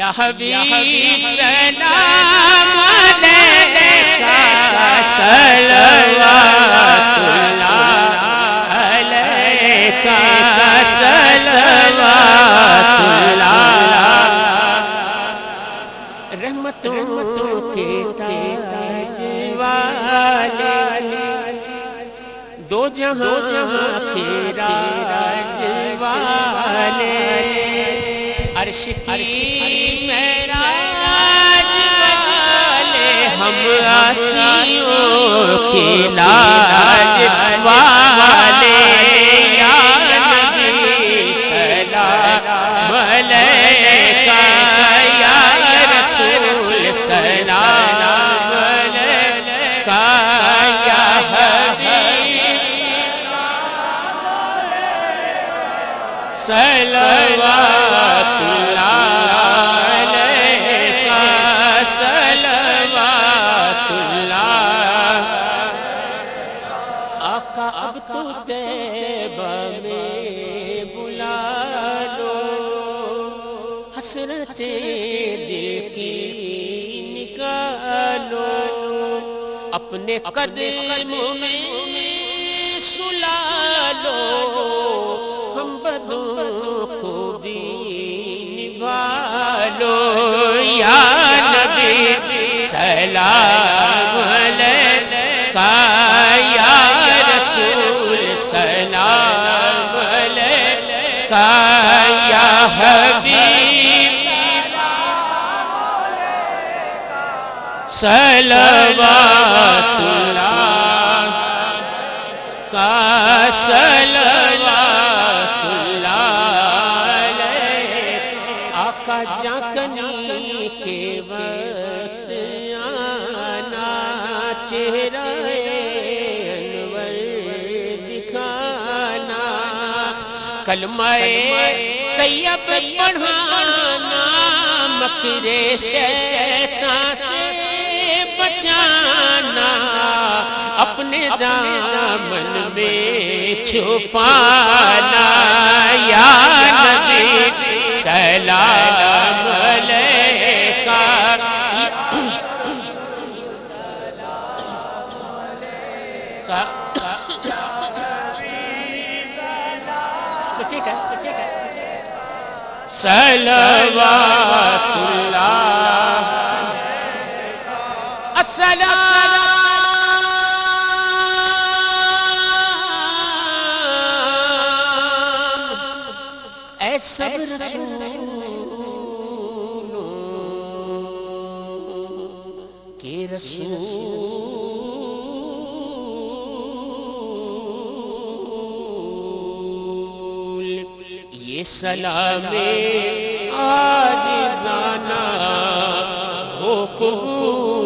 یا حبیب سلام علیکہ صلوات اللہ علیکہ صلوات اللہ رحمتوں کے تاج والے دو جہاں کے راج والے عرش کی معراج والے ہم عاصیوں کے لاج والے یا نبی سلام علیکہ یا رسول سلام علیکہ یا حبیب صلوات اللہ علیکہ صلوات اللہ آقا اب تو طیبہ میں بلا لو حسرتیں دل کی نکالو اپنے قدموں میں سلا لو ہم بدوں کو بھی نبھالو یا نبی سلام علیکہ یا رسول سلام علیکہ یا حبیب صلوات اللہ کا صلوات آقا جاکنی کے وقت آنا چہرہ انور دکھانا کلمہ طیب پڑھانا مکر شیطان سے بچانا اپنے دامن میں چھپانا یا نبی سلام علیکہ صلوات اللہ السلام اے سب رسولوں کے رسول یہ سلام عاجزانہ ہو قبول